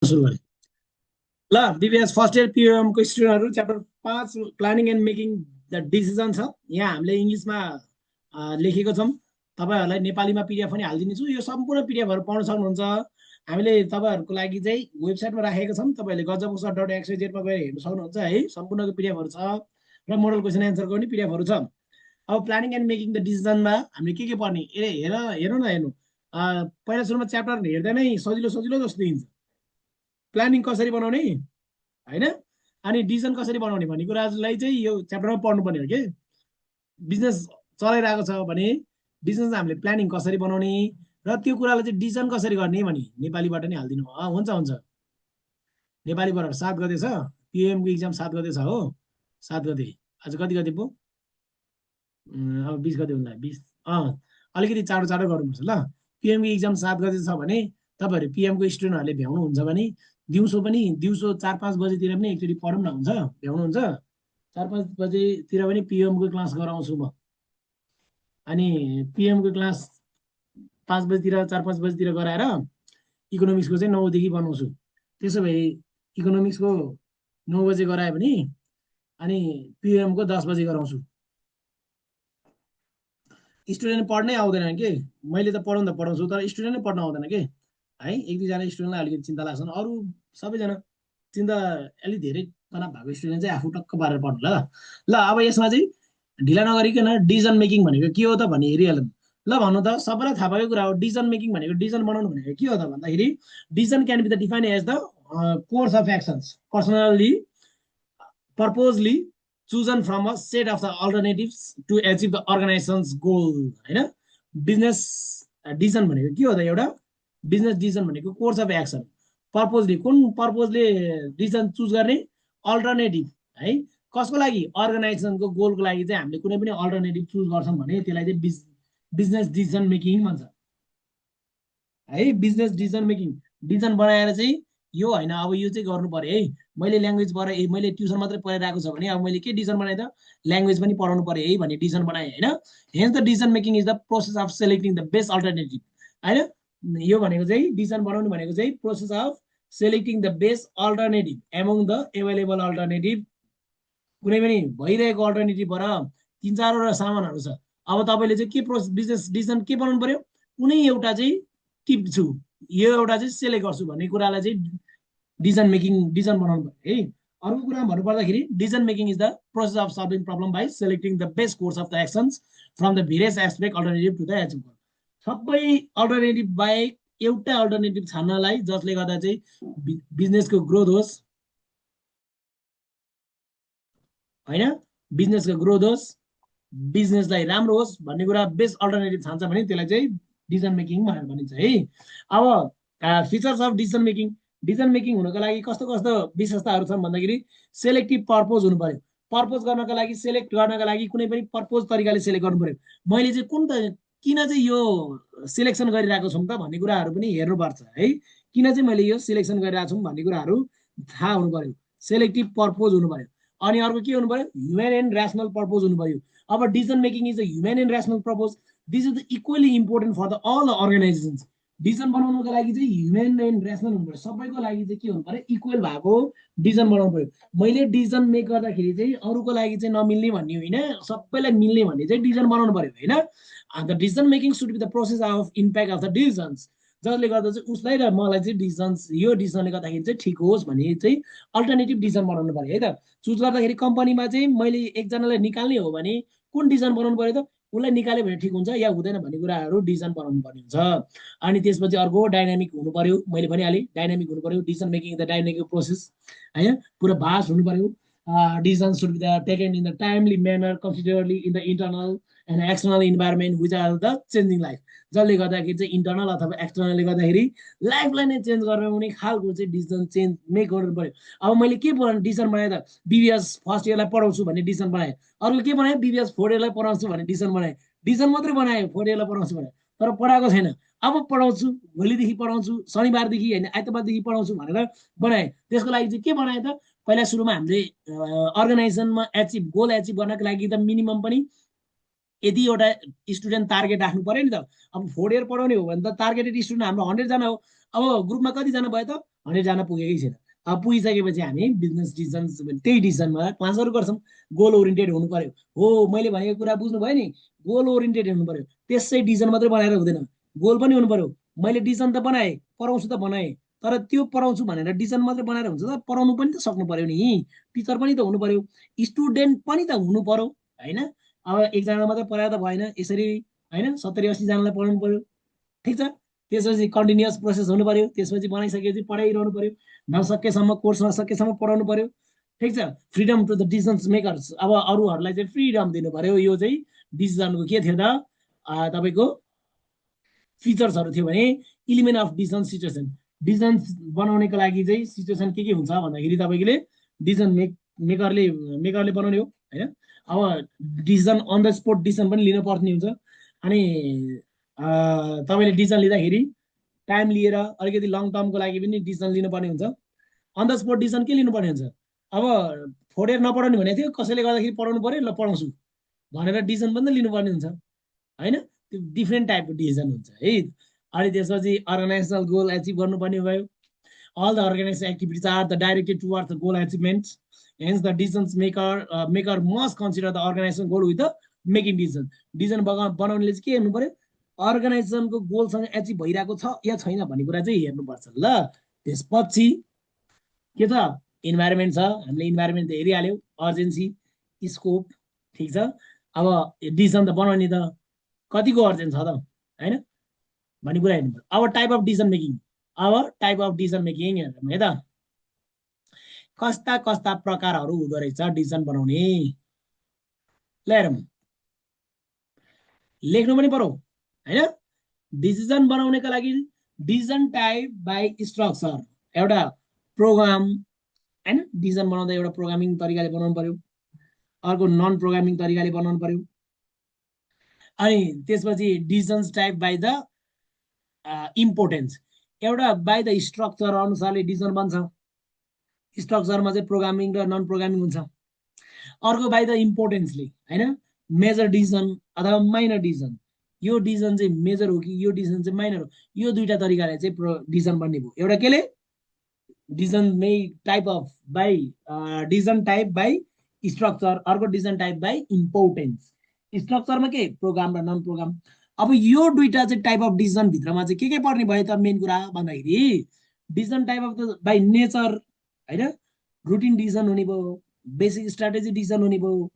सुरु गरेँ ल बीबीएस फर्स्ट इयर पीएम को स्टुडेन्टहरु chapter 5 planning and making the decision छ। यहाँ हामीले इंग्लिशमा लेखेको छौं। तपाईहरुलाई नेपालीमा पीडीएफ पनि हाल्दिनेछु। यो सम्पूर्ण पीडीएफहरु पढ्न सक्नुहुन्छ। हामीले तपाईहरुको लागि चाहिँ वेबसाइटमा राखेका छौं। तपाईहरुले gajabusha.xyz मा गएर हेर्न सक्नुहुन्छ है। सम्पूर्णको पीडीएफहरु छ र मोडल क्वेशन एन्सरको पनि पीडीएफहरु छ। अब प्लानिङ एन्ड मेकिङ द डिसिजनमा हामीले के पढ्ने हेरौँ न हेर्नु। पहिला सुरुमा च्याप्टर हेर्दै नै सजिलो सजिलो जस्तो देखिन्छ। प्लानिङ कसरी बनाउने हैन, अनि डिसिजन कसरी बनाउने भन्ने कुरालाई चाहिँ यो च्याप्टरमा पढ्नुपर्ने हो के। बिजनेस चलाइरहेको छ भने बिजनेस हामीले प्लानिङ कसरी बनाउने र त्यो कुरालाई चाहिँ डिसिजन कसरी गर्ने भनी नेपालीबाट नि हाल्दिनु। हुन्छ हुन्छ। नेपालीबाट 7 गते छ पीएम को एक्जाम 7 गते छ हो। 7 गते आज कति गते पो अब 20 गते हुन्छ। 20 अलिकति चाँडो चाँडो गर्नुपर्छ ल। पीएम को एक्जाम 7 गते छ भने तपाईहरु पीएम को स्टुडेन्टहरुले भ्याउनु हुन्छ भने दिउँसो 4-5 बजेतिर पनि एकचोटी पढौँ न हुन्छ। भ्याउनुहुन्छ 4-5 बजेतिर पनि पीएम को क्लास गराउँछु म। अनि पीएम को क्लास 5 बजेतिर 4-5 बजेतिर गराएर इकोनोमिक्सको चाहिँ 9 देखि बनाउँछु। त्यसो भए इकोनोमिक्सको 9 बजे गराए भने अनि पीएम को 10 बजे गराउँछु। स्टुडेन्ट पढ्नै आउँदैन के। मैले त पढाउँछु तर स्टुडेन्ट नै पढ्न आउँदैन के है। एक दुईजना स्टुडेन्टलाई अलिकति चिन्ता लाग्छन्। अरू सबैजना चिन्ता अलि धेरै तनाव भएको स्टुडेन्ट चाहिँ आफू टक्क पारेर पढ्नु ल। ल अब यसमा चाहिँ ढिला नगरिकन डिसिजन मेकिङ भनेको के हो त भन्ने हेरिहालौँ। ल भन्नु त सबैलाई थाहा भएको कुरा हो। डिसिजन मेकिङ भनेको डिसिजन बनाउनु भनेको के हो त भन्दाखेरि decision can be the defined as the course of actions personally purposely chosen from a set of the alternatives to achieve the organization's goal हैन। बिजनेस डिसिजन भनेको के हो त एउटा बिजनेस डिसिजन भनेको कोर्स अफ एक्सन पर्पोजली कुन पर्पोजले decision choose गर्ने alternative है। कसको लागि अर्गनाइजेसनको गोलको लागि चाहिँ हामीले कुनै पनि अल्टरनेटिभ चुज गर्छौं भने त्यसलाई चाहिँ बिजनेस डिसिजन मेकिङ भन्छ है। बिजनेस डिसिजन मेकिङ डिसिजन बनाएर चाहिँ यो हैन अब यो चाहिँ गर्नु पर्यो है। मैले ल्याङ्ग्वेज मैले ट्युसन मात्रै पढाइरहेको छ भने अब मैले के डिसिजन बनाए त ल्याङ्ग्वेज पनि पढाउनु पर्यो है भन्ने डिसिजन बनाए हैन। Hence the decision making is the process of selecting the best alternative हैन। यो भनेको चाहिँ डिसिजन बनाउनु भनेको चाहिँ process of selecting the best alternative among the available alternative. कुनै पनि भइरहेको अल्टरनेटिभबाट 3-4 सामानहरू छ। अब तपाईले चाहिँ के बिजनेस डिसिजन के बनाउनु पर्यो कुनै एउटा चाहिँ टिप्छु यो एउटा चाहिँ सेलेक्ट गर्छु भन्ने कुरालाई चाहिँ डिसिजन बनाउनु पर्यो है। अर्को कुरा भन्नुपर्दाखेरि decision making is the process of solving problem by selecting the best course of the actions from the various aspect alternative to the achieve goal. सबै अल्टरनेटिभ बाहेक एउटा अल्टरनेटिभ छान्नलाई जसले गर्दा चाहिँ बिजनेसको ग्रोथ होस् हैन, बिजनेसको ग्रोथ होस्, बिजनेसलाई राम्रो होस् भन्ने कुरा बेस्ट अल्टरनेटिभ छान्छ भने त्यसलाई चाहिँ डिसिजन मेकिङ भनेर भनिन्छ है। अब features of decision making decision making हुनको लागि कस्तो कस्तो विशेषताहरू छन् भन्दाखेरि सेलेक्टिभ पर्पोज हुनु पर्यो। पर्पोज गर्नको लागि सेलेक्ट गर्नको लागि कुनै पनि पर्पोज तरिकाले सेलेक्ट गर्नु पर्यो। मैले चाहिँ किन चाहिँ यो सिलेक्सन गरिरहेको छौँ त भन्ने कुराहरू पनि हेर्नुपर्छ है। किन चाहिँ मैले यो सिलेक्सन गरिरहेको छु भन्ने कुराहरू थाहा हुनु पर्यो। सेलेक्टिभ पर्पोज हुनु पर्यो। अनि अर्को के हुनु पर्यो ह्युमन एन्ड र्यासनल पर्पोज हुनु पर्यो। अब decision making is the human and rational purpose this is the equally important for the all organizations. Decision बनाउनको लागि चाहिँ ह्युमन एन्ड र्यासनल हुनु पर्यो। सबैको लागि चाहिँ के हुनु पर्यो इक्वल भएको डिसिजन बनाउनु पर्यो। मैले डिसिजन मेक गर्दाखेरि चाहिँ अरूको लागि चाहिँ नमिल्ने भन्ने होइन सबैलाई मिल्ने भन्ने चाहिँ डिसिजन बनाउनु पर्यो हैन। अन्त decision making should be the process of impact of the decisions जसले गर्दा चाहिँ उसलाई र मलाई चाहिँ डिसिजन्स यो डिसिजनले गर्दाखेरि चाहिँ ठिक होस् भन्ने चाहिँ अल्टरनेटिभ डिसिजन बनाउनु पर्यो है त। चुज गर्दाखेरि कम्पनीमा चाहिँ मैले एकजनालाई निकाल्ने हो भने कुन डिसिजन बनाउनु पर्यो त उसलाई निकाल्यो भने ठिक हुन्छ या हुँदैन भन्ने कुराहरू डिसिजन बनाउनु पर्ने हुन्छ। अनि त्यसपछि अर्को डाइनामिक हुनु पर्यो। मैले भनिहालेँ डाइनामिक हुनु पर्यो। Decision making the dynamic process हैन पुरा भास्ट हुनु पर्यो। Decision should be the taken in the timely manner considerably in the internal and external environment which are the changing life जसले गर्दाखेरि चाहिँ इन्टरनल अथवा एक्सटर्नलले गर्दाखेरि लाइफलाई नै चेन्ज गर्ने खालको चाहिँ डिसिजन चेन्ज मेक गर्नु पर्यो। अब मैले के डिसिजन बनाएँ त बीबीएस फर्स्ट इयरलाई पढाउँछु भन्ने डिसिजन बनाएँ। अर्को के बनाएँ बीबीएस 4 इयरलाई पढाउँछु भन्ने डिसिजन बनाएँ। डिसिजन मात्रै बनाएँ 4 इयरलाई पढाउँछु भने तर पढाएको छैन। अब पढाउँछु भोलिदेखि पढाउँछु शनिबारदेखि होइन आइतबारदेखि पढाउँछु भनेर बनाएँ। त्यसको लागि चाहिँ के बनाएँ त पहिला सुरुमा हामीले अर्गनाइजेसनमा गोल एचिभ गर्नको लागि त मिनिमम पनि यदि एउटा स्टुडेन्ट टार्गेट राख्नु पर्यो नि त। अब 4 इयर पढाउने हो भने त टार्गेटेड स्टुडेन्ट हाम्रो 100 जना हो। अब ग्रुपमा कतिजना भयो त 100 जान पुगेकै छैन। अब पुगिसकेपछि हामी बिजनेस डिसिजन्स त्यही डिसिजनमा क्लासहरू गर्छौँ। गोल ओरिएन्टेड हुनु पर्यो। हो, मैले भनेको कुरा बुझ्नु भयो नि, गोल ओरिएन्टेड हुनु पर्यो। त्यसै डिसिजन मात्रै बनाएर हुँदैन, गोल पनि हुनु पर्यो। मैले डिसिजन त बनाएँ, पढाउँछु त बनाएँ, तर त्यो पढाउँछु भनेर डिसिजन मात्रै बनाएर हुन्छ त? पढाउनु पनि त सक्नु पर्यो नि, टिचर पनि त हुनु पर्यो, स्टुडेन्ट पनि त हुनु पर्यो होइन। अब एकजना मात्रै पढाएर त भएन यसरी होइन, 70-80जनालाई पढाउनु पर्यो, ठिक छ। त्यसपछि कन्टिन्युअस प्रोसेस हुनु पर्यो, त्यसपछि बनाइसकेपछि पढाइरहनु पर्यो, नसकेसम्म कोर्स नसकेसम्म पढाउनु पर्यो, ठिक छ। Freedom to the decisions makers, अब अरूहरूलाई चाहिँ फ्रिडम दिनु पर्यो। यो चाहिँ डिसिजनको के थियो त, तपाईँको फिचर्सहरू थियो भने element of decision situation. Decision बनाउनेको लागि चाहिँ सिचुएसन के हुन्छ भन्दाखेरि तपाईँले डिसिजन मेकरले बनाउने हो होइन। अब decision on the spot decision पनि लिनु पर्ने हुन्छ। अनि तपाईँले डिसिजन लिँदाखेरि टाइम लिएर अलिकति लङ टर्मको लागि पनि डिसिजन लिनुपर्ने हुन्छ। अन द स्पोट डिसिजन के लिनुपर्ने हुन्छ, अब फोडेर नपढाउने भनेको थियो, कसैले गर्दाखेरि पढाउनु पर्यो, ल पढाउँछु भनेर डिसिजन पनि त लिनुपर्ने हुन्छ होइन। त्यो डिफ्रेन्ट टाइपको डिसिजन हुन्छ है। अनि त्यसपछि अर्गनाइजेसनल गोल एचिभ गर्नुपर्ने भयो। All the organization activities are the directed towards the goal achievement, hence the decisions maker must consider the organization goal with the making decision. Decision बनाउनेले चाहिँ के हेर्नु पर्यो, अर्गनाइजेसनको गोलसँग एचिभ भइरहेको छ या छैन भन्ने कुरा चाहिँ हेर्नुपर्छ ल। त्यसपछि के छ, इन्भाइरोमेन्ट छ, हामीले इन्भाइरोमेन्ट त हेरिहाल्यौँ, अर्जेन्सी, स्कोप, ठिक छ। अब डिसिजन त बनाउने त कतिको अर्जेन्ट छ त होइन भन्ने कुरा हेर्नु पर्यो। अब टाइप अफ डिसिजन मेकिङ, अब टाइप अफ डिसिजन मेकिङ हेर्नु है त, कस्ता कस्ता प्रकारहरू हुँदो रहेछ डिसिजन बनाउने। ल हेरौँ, लेख्नु पनि पर्यो होइन। डिसिजन बनाउनेको लागि डिसिजन टाइप बाई स्ट्रक्चर, एउटा प्रोग्राम होइन। डिसिजन बनाउँदा एउटा प्रोग्रामिङ तरिकाले बनाउनु पर्यो, अर्को नन प्रोग्रामिङ तरिकाले बनाउनु पर्यो। अनि त्यसपछि decisions type by the importance, एउटा बाई द स्ट्रक्चर अनुसारले डिसिजन बन्छ। स्ट्रक्चरमा चाहिँ प्रोग्रामिङ र नन प्रोग्रामिङ हुन्छ। अर्को बाई द इम्पोर्टेन्सले होइन, मेजर डिसिजन अथवा माइनर डिसिजन, यो डिसिजन चाहिँ मेजर हो कि यो डिसिजन चाहिँ माइनर हो, यो दुईटा तरिकाले चाहिँ डिसिजन बन्ने भयो। एउटा केले decision type of by decision type by structure, अर्को डिसिजन टाइप बाई इम्पोर्टेन्स। स्ट्रक्चरमा के, प्रोग्राम र नन प्रोग्राम। अब यो दुईटा चाहिँ टाइप अफ डिसिजन भित्रमा चाहिँ के पर्ने भयो त मेन कुरा भन्दाखेरि, decision type of the by nature होइन, रुटिन डिसिजन हुने भयो, बेसिक स्ट्राटेजी डिसिजन हुने भयो।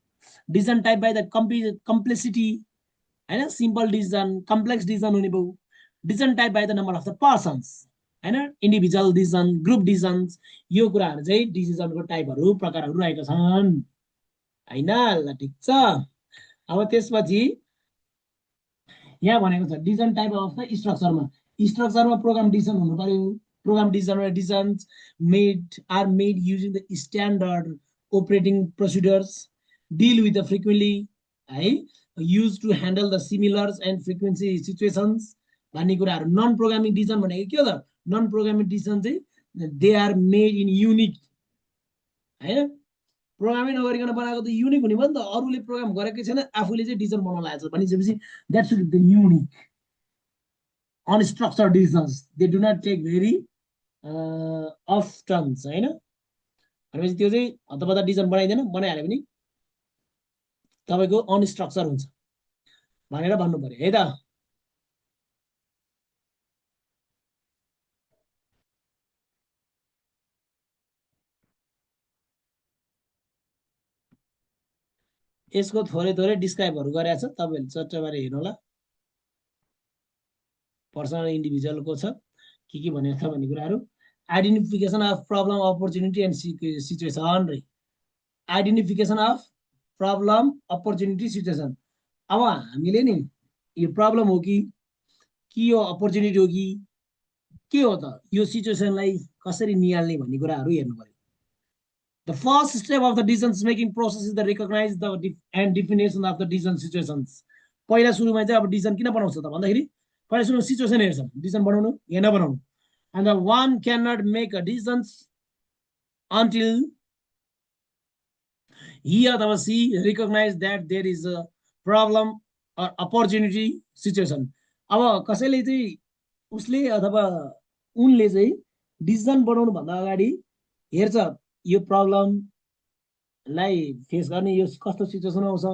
Decision type by the complexity होइन, सिम्पल डिसिजन, कम्प्लेक्स डिसिजन हुने भयो। Decision type by the number of the persons होइन, इन्डिभिजुअल डिसिजन, ग्रुप डिसिजन्स। यो कुराहरू चाहिँ डिसिजनको टाइपहरू, प्रकारहरू रहेका छन् होइन। ल ठिक छ। अब त्यसपछि यहाँ भनेको छ डिसिजन टाइप अफ द स्ट्रक्चरमा, स्ट्रक्चरमा प्रोग्राम डिसिजन हुनु पर्यो। Program decisions are made using the standard operating procedures, deal with the frequently used to handle the similars and frequency situations भन्ने कुराहरू। नन प्रोग्रामिङ डिसिजन भनेको के हो त, नन प्रोग्रामिङ डिसिजन चाहिँ they are made in unique होइन, programming नगरिकन बनाएको त युनिक हुने भयो नि त, अरूले प्रोग्राम गरेकै छैन, आफूले चाहिँ डिसिजन बनाउन लागेको छ भनिसकेपछि that should be the unique. Unstructured decisions they do not take very oftens होइन, भनेपछि त्यो चाहिँ हतपत डिसिजन बनाइदिएन, बनाइहाल्यो भने तपाईँको अनस्ट्रक्चर हुन्छ भनेर भन्नु पर्यो है त। यसको थोरै थोरै डिस्क्राइबहरू गरेको छ, तपाईँहरूले चट्टबारे हेर्नु होला, पर्सनल इन्डिभिजुअलको छ के भनेको छ भन्ने कुराहरू। Identification of problem opportunity and situation रे, identification of problem opportunity situation. अब हामीले नि यो प्रब्लम हो कि यो अपर्च्युनिटी हो कि के हो त, यो सिचुएसनलाई कसरी निहाल्ने भन्ने कुराहरू हेर्नु पर्यो। The first step of the decision making process is the recognize the and definition of the decision situations. पहिला सुरुमा चाहिँ अब डिसिजन किन बनाउँछ त भन्दाखेरि, पहिला सुरुमा सिचुएसन हेर्छौँ, डिसिजन बनाउनु या नबनाउनु। And the one cannot make a decisions until he अथवा she recognize that there is a problem or opportunity situation. अब कसैले चाहिँ उसले अथवा उनले चाहिँ डिसिजन बनाउनु भन्दा अगाडि हेर्छ यो प्रब्लमलाई फेस गर्ने यो कस्तो सिचुएसन आउँछ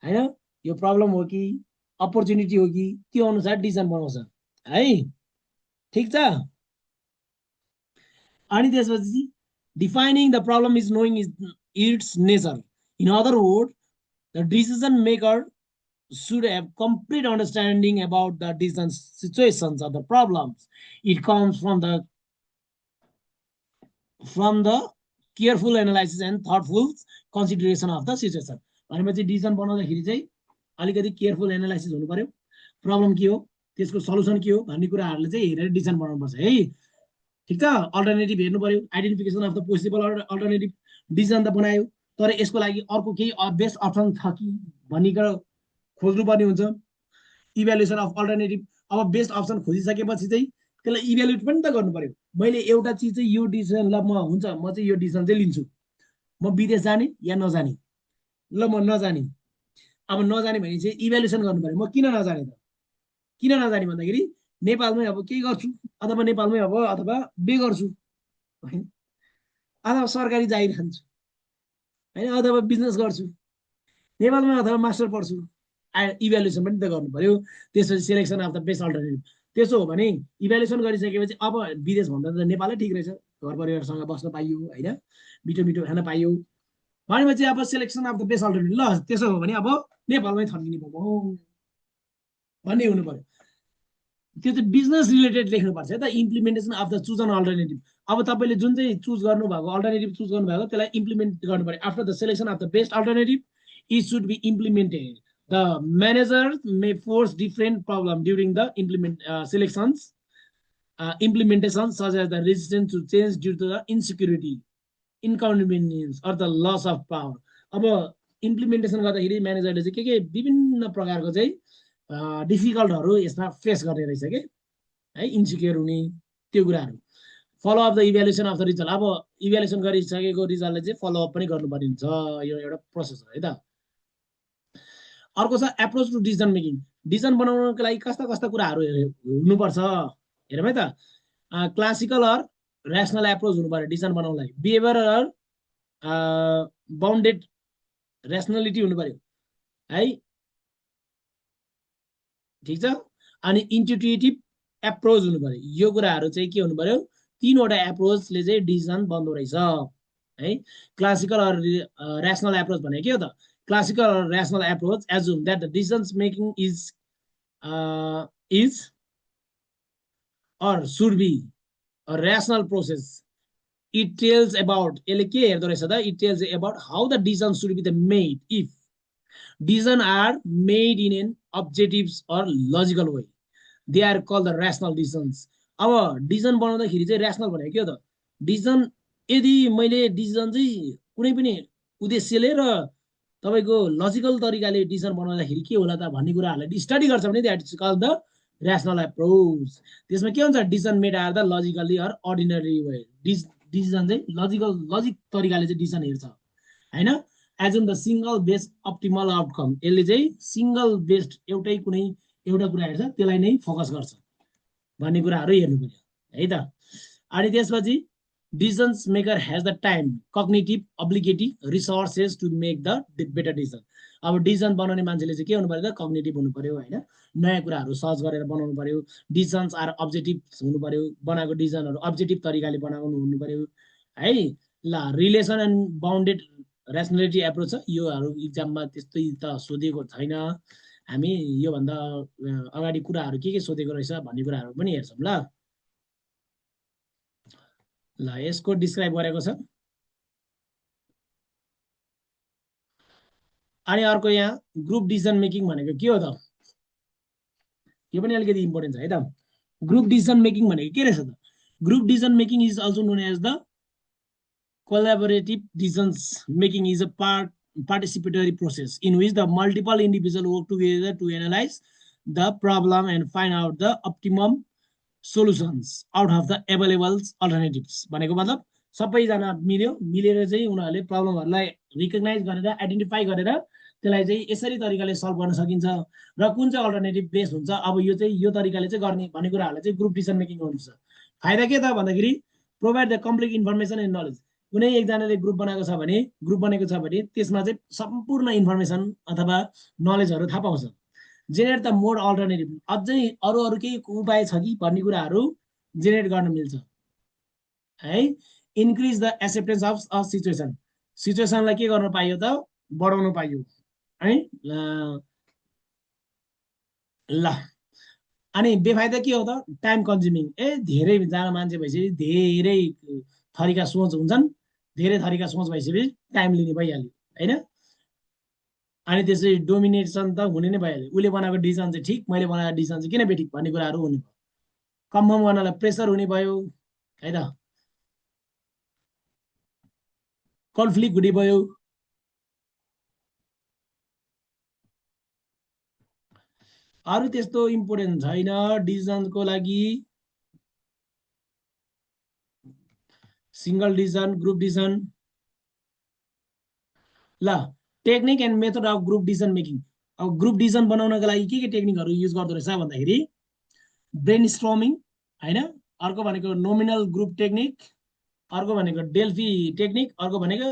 हैन, यो प्रब्लम हो कि अपर्च्युनिटी हो कि, त्यो अनुसार डिसिजन बनाउँछ है। ठिक छ। अनि त्यसपछि defining the problem is knowing it's nature. In other word the decision maker should have complete understanding about the decision situations of the problems. It comes from the careful analysis and thoughtful consideration of the situation. भनेपछि decision बनाउँदाखेरि चाहिँ अलिकति careful analysis हुनु पर्यो, problem के हो, त्यसको solution के हो भन्ने कुराहरूले चाहिँ हेरेर डिसिजन बनाउनुपर्छ है। ठिक छ। अल्टरनेटिभ हेर्नु पर्यो, identification of the possible alternative, decision त बनायो तर यसको लागि अर्को केही बेस्ट अप्सन छ कि भन्ने कुरा खोज्नुपर्ने हुन्छ। इभ्यालुएसन अफ अल्टरनेटिभ, अब बेस्ट अप्सन खोजिसकेपछि चाहिँ त्यसलाई इभ्यालुएट पनि त गर्नु पर्यो। मैले एउटा चिज चाहिँ यो डिसिजन ल म हुन्छ म चाहिँ यो डिसिजन चाहिँ लिन्छु, म विदेश जाने या नजाने, ल म नजाने। अब नजाने भने चाहिँ इभ्यालुएसन गर्नु पर्यो, म किन नजाने त, किन नजाने भन्दाखेरि नेपालमै अब केही गर्छु अथवा नेपालमै अब अथवा बे गर्छु हैन, अथवा सरकारी जागिर खान्छु हैन, अथवा बिजनेस गर्छु नेपालमा अथवा मास्टर पढ्छु। इभ्यालुएसन पनि त गर्नु पर्यो। त्यसपछि selection of the best alternative. त्यसो हो भने इभ्यालुएसन गरिसकेपछि अब विदेश भन्दा त नेपालै ठिक रहेछ, घर परिवारसँग बस्न पाइयो हैन, मिठो मिठो खान पाइयो भनेपछि अब selection of the best alternative, ल त्यसो हो भने अब नेपालमै थर्किने भयो भन्ने हुनु पर्यो। त्यो चाहिँ बिजनेस रिलेटेड लेख्नुपर्छ है त। Implementation of the choose on alternative, अब तपाईँले जुन चाहिँ चुज गर्नुभएको अल्टरनेटिभ चुज गर्नुभएको त्यसलाई इम्प्लिमेन्ट गर्नु पर्यो। After the selection of the best alternative it should be implemented. The manager may force different problem during the implementation, such as the resistance to change due to the insecurity, inconvenience, or the loss of power. अब implementation गर्दाखेरि म्यानेजरले चाहिँ के विभिन्न प्रकारको चाहिँ डिफिकल्टहरू यसमा face गर्ने रहेछ के है, इन्सिक्योर हुने त्यो कुराहरू। Follow of the evaluation of the result, अब इभ्यालुएसन गरिसकेको रिजल्टलाई चाहिँ फलोअप पनि गर्नुपर्ने हुन्छ, यो एउटा प्रोसेस हो है त। अर्को छ approach to decision making. Decision बनाउनको लागि कस्ता कस्ता कुराहरू हुनुपर्छ हेरौँ है त। क्लासिकल अर ऱ्यासनल एप्रोच हुनु पर्यो डिसिजन बनाउनलाई, बिहेभियरल बाउन्डेड ऱ्यासनलिटी हुनु पर्यो है, ठिक छ। अनि इन्ट्युटिभ एप्रोच हुनु पर्यो। यो कुराहरू चाहिँ के हुनु पर्यो, तीनवटा एप्रोचले चाहिँ डिसिजन बन्दो रहेछ है। क्लासिकल अर ऱ्यासनल एप्रोच भनेको के हो त, classical or rational approach assume that the decision making is or should be a rational process. It tells about it tells about how the decisions should be made. If decisions are made in an objective or logical way, they are called the rational decisions. अब decision बनाउँदाखेरि चाहिँ rational भनेको के हो त, decision यदि मैले decision चाहिँ कुनै पनि उद्देश्यले र तपाईको लजिकल तरिकाले डिसिजन बनाउँदाखेरि के होला त भन्ने कुराहरूलाई स्टडी गर्छ भने that is called the rational approach. त्यसमा के हुन्छ, decision made are the logically or ordinary way. Decision चाहिँ लजिक तरिकाले चाहिँ डिसिजन हेर्छ हैन। Assume the single best optimal outcome, यसले चाहिँ सिंगल बेस्ट एउटा कुरा हेर्छ, त्यसलाई नै फोकस गर्छ भन्ने कुराहरू हेर्नु पर्यो है त। अनि त्यसपछि decision maker has the time, cognitive, obligative resources to make the better decision. अब डिसिजन बनाउने मान्छेले चाहिँ के हुनु पर्यो त, कग्निटिभ हुनु पर्यो हैन, नयाँ कुराहरू सर्च गरेर बनाउनु पर्यो। डिसिजन्स आर अब्जेक्टिभ हुनु पर्यो, बनाएको डिसिजनहरू अब्जेक्टिभ तरिकाले बनाउनु हुनु पर्यो है। ल रिलेसन एन्ड बाउन्डेड ऱ्यासनलिटी एप्रोच छ, योहरू इक्जाममा त्यस्तै त सोधेको छैन, हामी योभन्दा अगाडि कुराहरू के सोधेको रहेछ भन्ने कुराहरू पनि हेर्छौँ ल। ल यसको डिस्क्राइब गरेको छ। अनि अर्को यहाँ ग्रुप डिसिजन मेकिङ भनेको के हो त, यो पनि अलिकति इम्पोर्टेन्ट छ है त। ग्रुप डिसिजन मेकिङ भनेको के रहेछ त, group decision making is also known as the collaborative decision making is a participatory process in which the multiple individuals work together to analyze the problem and find out the optimum solutions out of the available alternatives। भनेको मतलब सबैजना मिलेर चाहिँ उनीहरूले प्रब्लमहरूलाई recognise गरेर identify गरेर त्यसलाई चाहिँ यसरी तरिकाले सल्भ गर्न सकिन्छ र कुन चाहिँ अल्टरनेटिभ बेस्ट हुन्छ, अब यो चाहिँ यो तरिकाले चाहिँ गर्ने भन्ने कुराहरूलाई चाहिँ ग्रुप डिसिजन मेकिङ हुन्छ। फाइदा के त भन्दाखेरि provide the complete information and knowledge. कुनै एकजनाले ग्रुप बनाएको छ भने ग्रुप बनेको छ भने त्यसमा चाहिँ सम्पूर्ण इन्फर्मेसन अथवा नलेजहरू थाहा पाउँछ। जेनेरेट द मोर अल्टरनेटिभ, अझै अरू अरू केही उपाय छ कि भन्ने कुराहरू जेनेरेट गर्न मिल्छ है। Increase the acceptance of a situation, सिचुएसनलाई के गर्न पाइयो त बढाउन पाइयो है। ल अनि बेफाइदा के हो त टाइम कन्ज्युमिङ, धेरैजना मान्छे भएपछि धेरै थरीका सोच हुन्छन्, धेरै थरीका सोच भइसकेपछि टाइम लिने भइहाल्यो होइन। अनि त्यसै डोमिनेसन त हुने नै भइहाल्यो, उसले बनाएको डिसिजन चाहिँ ठिक, मैले बनाएको डिसिजन चाहिँ किन बेठिक भन्ने कुराहरू हुने भयो। कन्फर्म गर्नलाई प्रेसर हुने भयो है त, कन्फ्लिक्ट हुने भयो। अरू त्यस्तो इम्पोर्टेन्ट छैन डिसिजनको लागि। Single decision, group decision. ल technique and method of group decision making. अब ग्रुप डिसिजन बनाउनको लागि के टेक्निकहरू युज गर्दो रहेछ भन्दाखेरि ब्रेन स्ट्रमिङ होइन, अर्को भनेको नोमिनल ग्रुप टेक्निक, अर्को भनेको डेल्फी टेक्निक, अर्को भनेको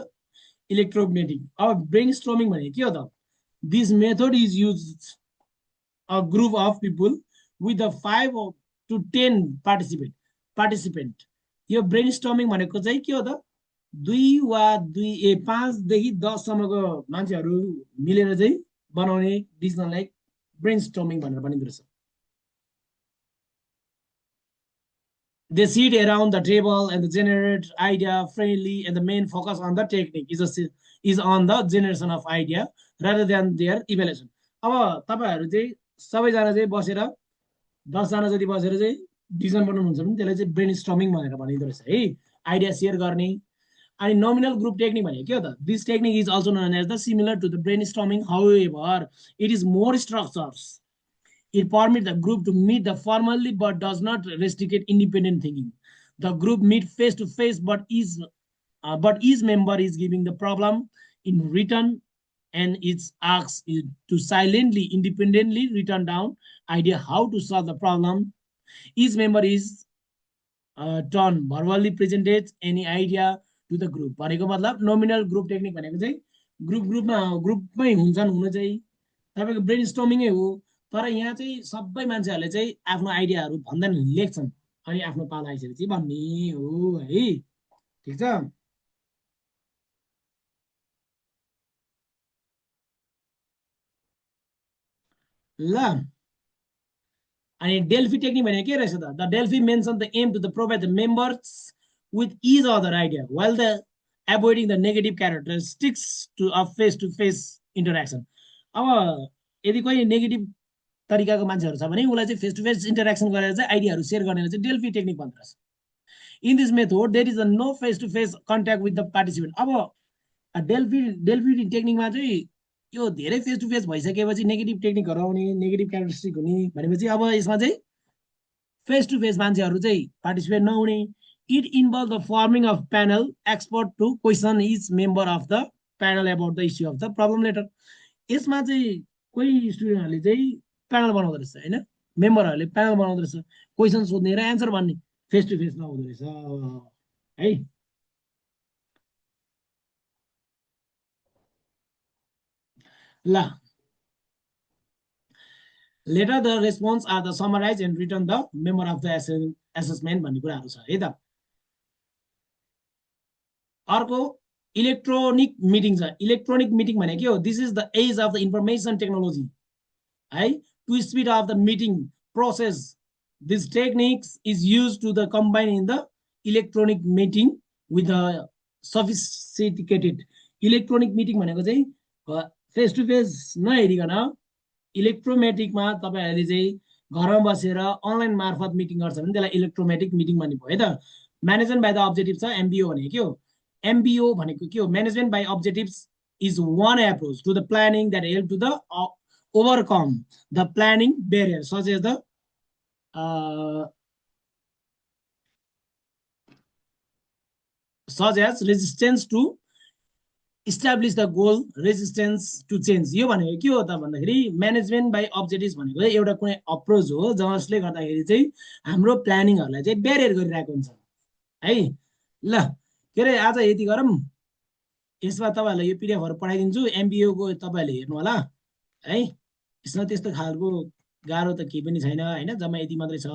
इलेक्ट्रोमेटिक। अब ब्रेन स्ट्रमिङ भनेको के हो त, this method is use a group of people with the 5 to 10 participant। यो ब्रेन स्टर्मिङ भनेको चाहिँ के हो त, 5 देखि 10 सम्मको मान्छेहरू मिलेर चाहिँ बनाउने डिसिजनलाई ब्रेन स्टर्मिङ भनेर भनिँदो रहेछ। They sit around the table and generate idea freely, and the main focus on the technique is on the generation of idea rather than their evaluation। अब तपाईहरु चाहिँ सबैजना चाहिँ बसेर 10 जना जति बसेर चाहिँ डिसिजन बनाउनुहुन्छ भने त्यसलाई चाहिँ ब्रेन स्टर्मिङ भनेर भनिँदो रहेछ है, आइडिया सेयर गर्ने। अनि नोमिनल ग्रुप टेक्निक भनेको के हो त, this technique is also known as the similar to the brainstorming, however it is more structures. It permits the group to meet the formally but does not restrict independent thinking. The group meet face to face, but each member is giving the problem in return, and it's asked to silently, independently written down idea how to solve the problem. Each member is turn verbally presented any idea to the group। भनेको मतलब nominal group technique भनेको चाहिँ ग्रुपमै हुन्छन्, हुन चाहिँ तपाईको brain स्टर्मिङै हो, तर यहाँ चाहिँ सबै मान्छेहरूले चाहिँ आफ्नो आइडियाहरू भन्दैन, लेख्छन् अनि आफ्नो पाला आइसकेपछि भन्ने हो है। ठिक छ। ल अनि डेल्फी टेक्निक भनेको के रहेछ त, the Delphi mention the aim to the provide the members with is other idea while the avoiding the negative characteristics to face interaction. अब यदि कोही नेगेटिभ तरिकाको मान्छेहरू छ भने उसलाई चाहिँ फेस टु फेस इन्टरेक्सन गरेर चाहिँ आइडियाहरू सेयर गर्नेलाई चाहिँ डेल्फी टेक्निक भन्दो रहेछ। In this method there is a no face to face contact with the participant. अब डेल्फी टेक्निकमा चाहिँ यो धेरै फेस टु फेस भइसकेपछि नेगेटिभ टेक्निकहरू आउने, नेगेटिभ क्यारेक्टरिस्टिक हुने भनेपछि अब यसमा चाहिँ फेस टु फेस मान्छेहरू चाहिँ पार्टिसिपेट नहुने। It involve the forming of panel expert to question each member of the panel about the issue of the problem letter. यसमा चाहिँ कोही स्टुडेन्टहरूले चाहिँ प्यानल बनाउँदो रहेछ होइन, मेम्बरहरूले प्यानल बनाउँदो रहेछ, क्वेसन सोध्ने र एन्सर भन्ने, फेस टु फेस नहुँदो रहेछ है। ल letter the response are the summarize and return the member of the assessment भन्ने कुराहरू छ है त। अर्को इलेक्ट्रोनिक मिटिङ छ। इलेक्ट्रोनिक मिटिङ भनेको के हो, this is the age of the information technology है, to speed of the meeting process. This techniques is use to the combine in the electronic meeting with the sophisticated. Electronic meeting भनेको चाहिँ face to face नहेरिकन इलेक्ट्रोमेटिकमा तपाईँहरूले चाहिँ घरमा बसेर online मार्फत मिटिङ गर्छ भने त्यसलाई इलेक्ट्रोमेटिक मिटिङ भन्ने भयो है त। म्यानेजमेन्ट बाई द अब्जेक्टिभ छ, एमबिओ भनेको के हो, एमबिओ भनेको के हो, management by objectives is one approach to the planning that help to the overcome the planning barrier such as the such as resistance to establish the goal resistance to change. यो भनेको के हो त भन्दाखेरि म्यानेजमेन्ट बाई अब्जेक्टिभ्स भनेको चाहिँ एउटा कुनै अप्रोच हो जसले गर्दाखेरि चाहिँ हाम्रो प्लानिङहरूलाई चाहिँ ब्यारियर गरिरहेको हुन्छ है। ल के अरे आज यति गरौँ। यसमा तपाईँहरूलाई यो पिडिएफहरू पठाइदिन्छु, एमबिओको तपाईँहरूले हेर्नु होला है। यसमा त्यस्तो खालको गाह्रो त केही पनि छैन होइन, जम्मा यति मात्रै छ।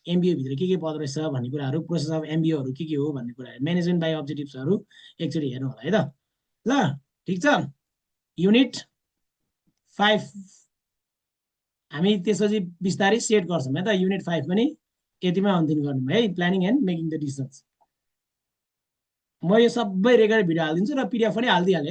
एमबिओ भित्र के पर्दो रहेछ भन्ने कुराहरू, प्रोसेस अफ एमबिओहरू के हो भन्ने कुराहरू, म्यानेजमेन्ट बाई अब्जेक्टिभ्सहरू एकचोटि हेर्नु होला है त। ल ठिक छ। युनिट 5 हामी त्यसपछि बिस्तारै सेट गर्छौँ है त। युनिट 5 पनि यतिमा अन्तिम गर्नु है, planning and making the decisions. म यो सबै रेकर्ड भिडियो हालिदिन्छु र पिडिएफ पनि हालिदिइहालेँ।